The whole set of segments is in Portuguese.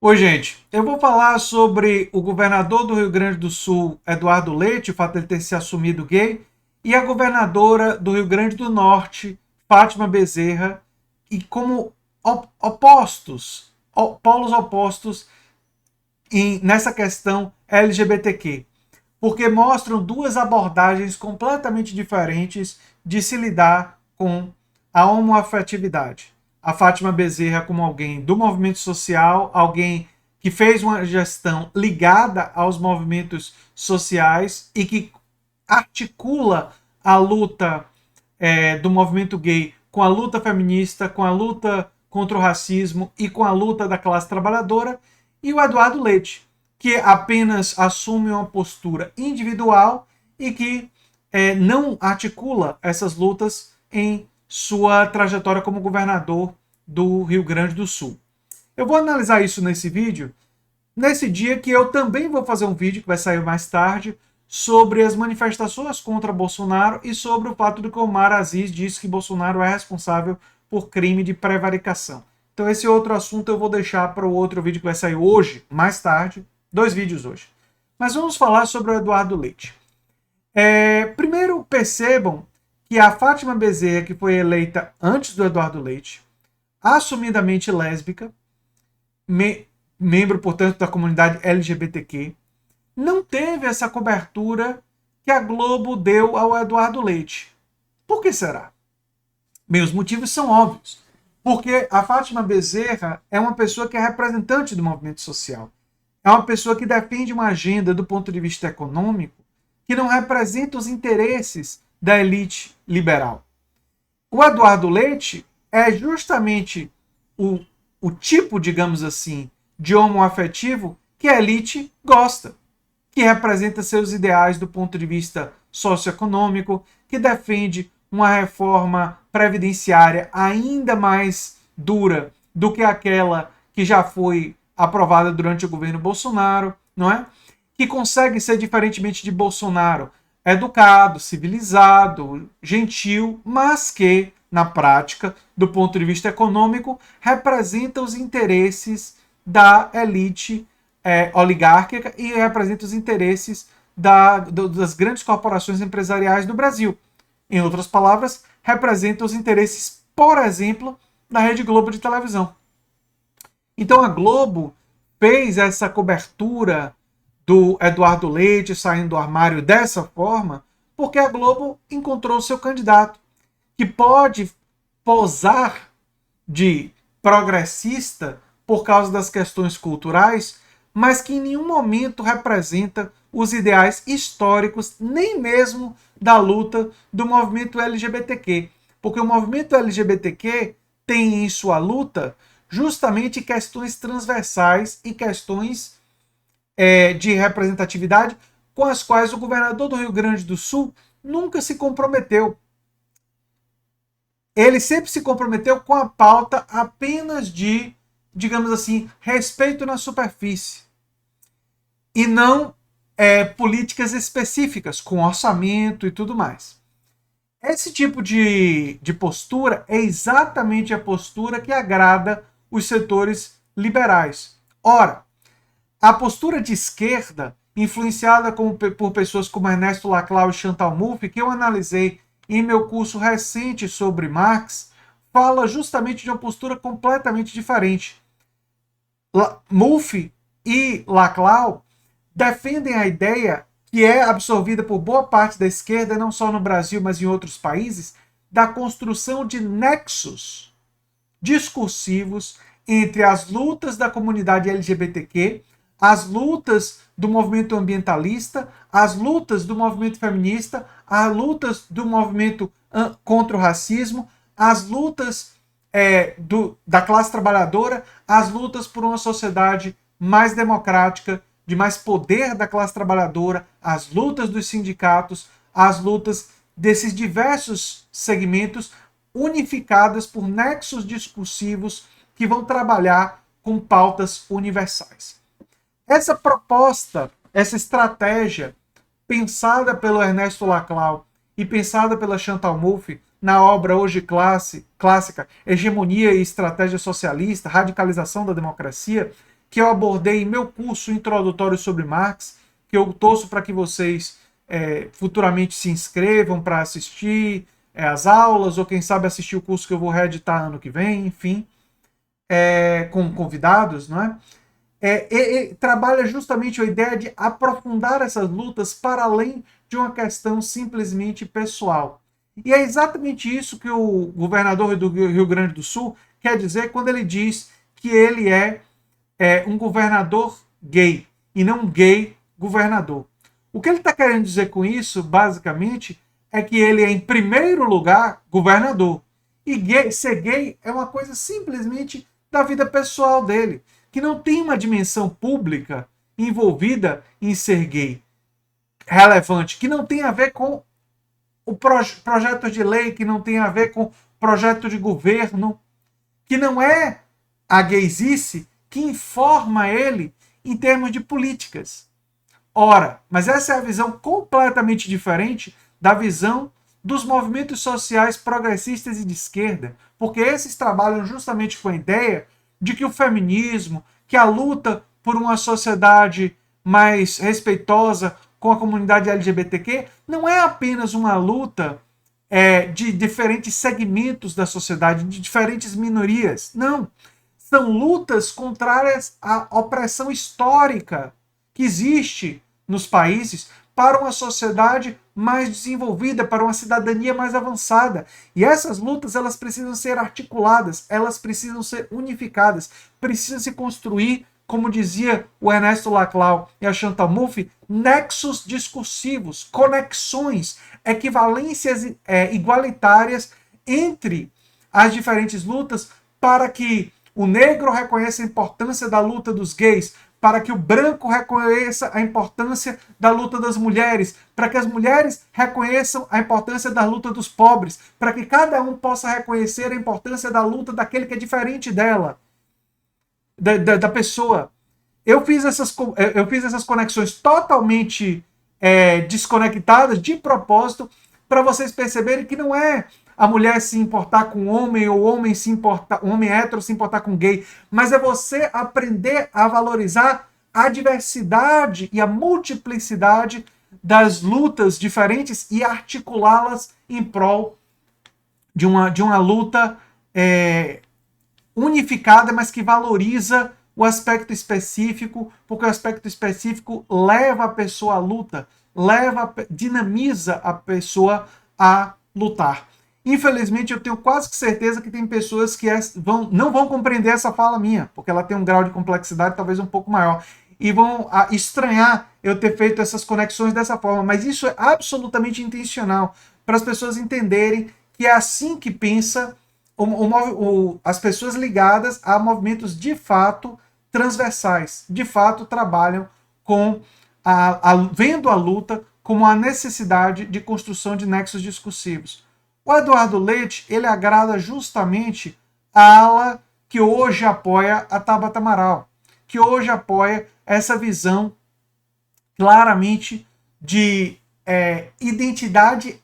Oi, gente. Eu vou falar sobre o governador do Rio Grande do Sul, Eduardo Leite, o fato de ele ter se assumido gay, e a governadora do Rio Grande do Norte, Fátima Bezerra, e como opostos, polos opostos nessa questão LGBTQ, porque mostram duas abordagens completamente diferentes de se lidar com a homoafetividade. A Fátima Bezerra como alguém do movimento social, alguém que fez uma gestão ligada aos movimentos sociais e que articula a luta do movimento gay com a luta feminista, com a luta contra o racismo e com a luta da classe trabalhadora, e o Eduardo Leite, que apenas assume uma postura individual e que não articula essas lutas em sua trajetória como governador do Rio Grande do Sul. Eu vou analisar isso nesse vídeo, nesse dia que eu também vou fazer um vídeo que vai sair mais tarde sobre as manifestações contra Bolsonaro e sobre o fato de que Omar Aziz disse que Bolsonaro é responsável por crime de prevaricação. Então esse outro assunto eu vou deixar para o outro vídeo que vai sair hoje, mais tarde, dois vídeos hoje. Mas vamos falar sobre o Eduardo Leite. Primeiro percebam que a Fátima Bezerra, que foi eleita antes do Eduardo Leite, assumidamente lésbica, membro, portanto, da comunidade LGBTQ, não teve essa cobertura que a Globo deu ao Eduardo Leite. Por que será? Bem, os motivos são óbvios. Porque a Fátima Bezerra é uma pessoa que é representante do movimento social. É uma pessoa que defende uma agenda do ponto de vista econômico que não representa os interesses da elite liberal. O Eduardo Leite é justamente o, o tipo, digamos assim, de homoafetivo que a elite gosta, que representa seus ideais do ponto de vista socioeconômico, que defende uma reforma previdenciária ainda mais dura do que aquela que já foi aprovada durante o governo Bolsonaro, não é? Que consegue ser, diferentemente de Bolsonaro, educado, civilizado, gentil, mas que, na prática, do ponto de vista econômico, representa os interesses da elite oligárquica e representa os interesses das grandes corporações empresariais do Brasil. Em outras palavras, representa os interesses, por exemplo, da Rede Globo de televisão. Então a Globo fez essa cobertura do Eduardo Leite saindo do armário dessa forma, porque a Globo encontrou seu candidato, que pode posar de progressista por causa das questões culturais, mas que em nenhum momento representa os ideais históricos, nem mesmo da luta do movimento LGBTQ. Porque o movimento LGBTQ tem em sua luta justamente questões transversais e questões de representatividade com as quais o governador do Rio Grande do Sul nunca se comprometeu. Ele sempre se comprometeu com a pauta apenas de, digamos assim, respeito na superfície. E não políticas específicas, com orçamento e tudo mais. Esse tipo de postura é exatamente a postura que agrada os setores liberais. Ora, a postura de esquerda, influenciada por pessoas como Ernesto Laclau e Chantal Mouffe, que eu analisei em meu curso recente sobre Marx, fala justamente de uma postura completamente diferente. Mouffe e Laclau defendem a ideia que é absorvida por boa parte da esquerda, não só no Brasil, mas em outros países, da construção de nexos discursivos entre as lutas da comunidade LGBTQ, as lutas do movimento ambientalista, as lutas do movimento feminista, as lutas do movimento contra o racismo, as lutas da classe trabalhadora, as lutas por uma sociedade mais democrática, de mais poder da classe trabalhadora, as lutas dos sindicatos, as lutas desses diversos segmentos unificadas por nexos discursivos que vão trabalhar com pautas universais. Essa proposta, essa estratégia pensada pelo Ernesto Laclau e pensada pela Chantal Mouffe na obra hoje clássica Hegemonia e Estratégia Socialista, Radicalização da Democracia, que eu abordei em meu curso introdutório sobre Marx, que eu torço para que vocês futuramente se inscrevam para assistir as aulas, ou quem sabe assistir o curso que eu vou reeditar ano que vem, enfim, com convidados, não é? Trabalha justamente a ideia de aprofundar essas lutas para além de uma questão simplesmente pessoal. E é exatamente isso que o governador do Rio Grande do Sul quer dizer quando ele diz que ele é um governador gay, e não um gay governador. O que ele está querendo dizer com isso, basicamente, é que ele é, em primeiro lugar, governador. E ser gay é uma coisa simplesmente da vida pessoal dele, que não tem uma dimensão pública envolvida em ser gay relevante, que não tem a ver com o projeto de lei, que não tem a ver com projeto de governo, que não é a gaysice que informa ele em termos de políticas. Ora, mas essa é a visão completamente diferente da visão dos movimentos sociais progressistas e de esquerda, porque esses trabalham justamente com a ideia de que o feminismo, que a luta por uma sociedade mais respeitosa com a comunidade LGBTQ, não é apenas uma luta de diferentes segmentos da sociedade, de diferentes minorias. Não. São lutas contrárias à opressão histórica que existe nos países para uma sociedade mais desenvolvida, para uma cidadania mais avançada. E essas lutas, elas precisam ser articuladas, elas precisam ser unificadas, precisam se construir, como dizia o Ernesto Laclau e a Chantal Mouffe, nexos discursivos, conexões, equivalências igualitárias entre as diferentes lutas, para que o negro reconheça a importância da luta dos gays, para que o branco reconheça a importância da luta das mulheres, para que as mulheres reconheçam a importância da luta dos pobres, para que cada um possa reconhecer a importância da luta daquele que é diferente dela, da pessoa. Eu fiz essas conexões totalmente desconectadas, de propósito, para vocês perceberem que não é a mulher se importar com o homem, ou o homem o homem hétero se importar com gay, mas é você aprender a valorizar a diversidade e a multiplicidade das lutas diferentes e articulá-las em prol de uma luta unificada, mas que valoriza o aspecto específico, porque o aspecto específico leva a pessoa à luta, dinamiza a pessoa a lutar. Infelizmente, eu tenho quase certeza que tem pessoas que não vão compreender essa fala minha, porque ela tem um grau de complexidade talvez um pouco maior, e vão estranhar eu ter feito essas conexões dessa forma, mas isso é absolutamente intencional, para as pessoas entenderem que é assim que pensa as pessoas ligadas a movimentos de fato transversais, de fato trabalham com vendo a luta como a necessidade de construção de nexos discursivos. O Eduardo Leite, ele agrada justamente a ala que hoje apoia a Tabata Amaral, que hoje apoia essa visão claramente de identidade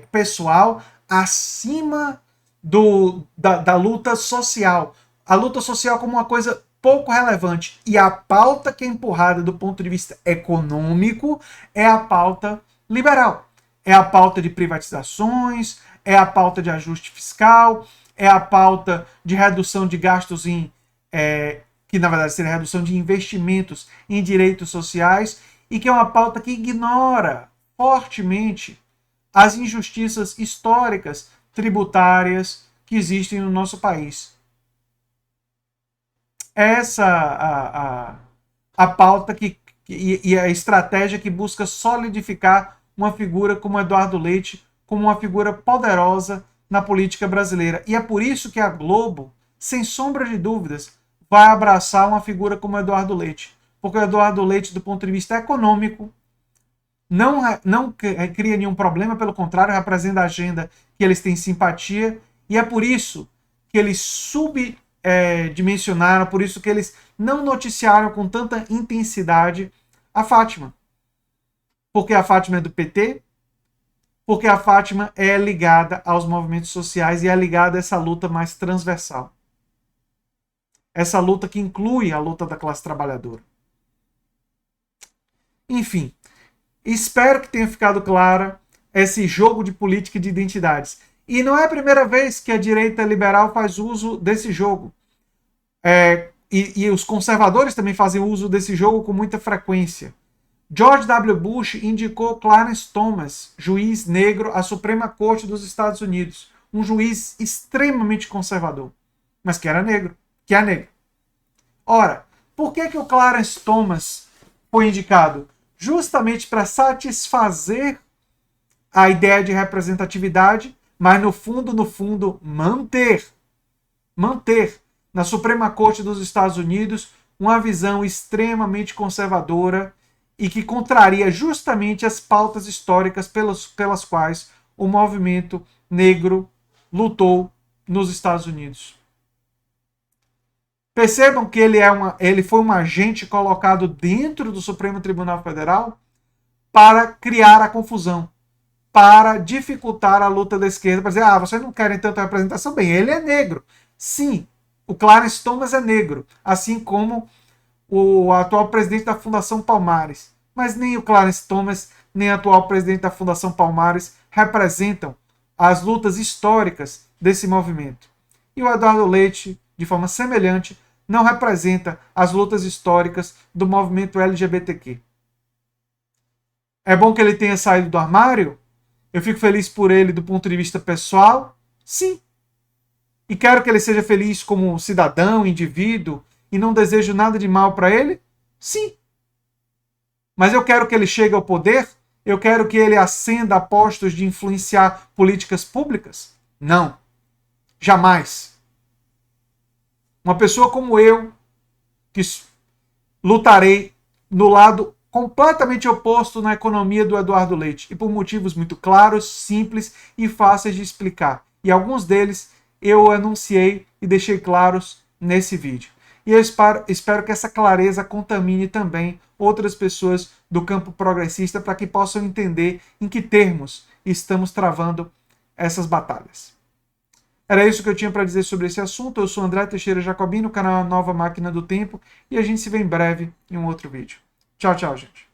pessoal acima da luta social. A luta social como uma coisa pouco relevante. E a pauta que é empurrada do ponto de vista econômico é a pauta liberal. É a pauta de privatizações, é a pauta de ajuste fiscal, é a pauta de redução de gastos que na verdade seria redução de investimentos em direitos sociais, e que é uma pauta que ignora fortemente as injustiças históricas tributárias que existem no nosso país. Essa a pauta e a estratégia que busca solidificar uma figura como Eduardo Leite como uma figura poderosa na política brasileira. E é por isso que a Globo, sem sombra de dúvidas, vai abraçar uma figura como Eduardo Leite. Porque o Eduardo Leite, do ponto de vista econômico, não cria nenhum problema, pelo contrário, representa a agenda que eles têm simpatia, e é por isso que eles subdimensionaram, por isso que eles não noticiaram com tanta intensidade a Fátima. Porque a Fátima é do PT, porque a Fátima é ligada aos movimentos sociais e é ligada a essa luta mais transversal. essa luta que inclui a luta da classe trabalhadora. Enfim, espero que tenha ficado clara esse jogo de política e de identidades. E não é a primeira vez que a direita liberal faz uso desse jogo. E os conservadores também fazem uso desse jogo com muita frequência. George W. Bush indicou Clarence Thomas, juiz negro, à Suprema Corte dos Estados Unidos. Um juiz extremamente conservador, mas que era negro, que é negro. Ora, por que o Clarence Thomas foi indicado? Justamente para satisfazer a ideia de representatividade, mas no fundo, manter na Suprema Corte dos Estados Unidos uma visão extremamente conservadora e que contraria justamente as pautas históricas pelas quais o movimento negro lutou nos Estados Unidos. Percebam que ele foi um agente colocado dentro do Supremo Tribunal Federal para criar a confusão, para dificultar a luta da esquerda, para dizer, vocês não querem tanta representação? Bem, ele é negro. Sim, o Clarence Thomas é negro, assim como o atual presidente da Fundação Palmares. Mas nem o Clarence Thomas, nem o atual presidente da Fundação Palmares representam as lutas históricas desse movimento. E o Eduardo Leite, de forma semelhante, não representa as lutas históricas do movimento LGBTQ. É bom que ele tenha saído do armário? Eu fico feliz por ele do ponto de vista pessoal? Sim. E quero que ele seja feliz como cidadão, indivíduo, e não desejo nada de mal para ele? Sim. Mas eu quero que ele chegue ao poder? Eu quero que ele ascenda a postos de influenciar políticas públicas? Não. Jamais. Uma pessoa como eu, que lutarei no lado completamente oposto na economia do Eduardo Leite, e por motivos muito claros, simples e fáceis de explicar. E alguns deles eu anunciei e deixei claros nesse vídeo. E eu espero que essa clareza contamine também outras pessoas do campo progressista para que possam entender em que termos estamos travando essas batalhas. Era isso que eu tinha para dizer sobre esse assunto. Eu sou André Teixeira Jacobino, canal Nova Máquina do Tempo, e a gente se vê em breve em um outro vídeo. Tchau, tchau, gente.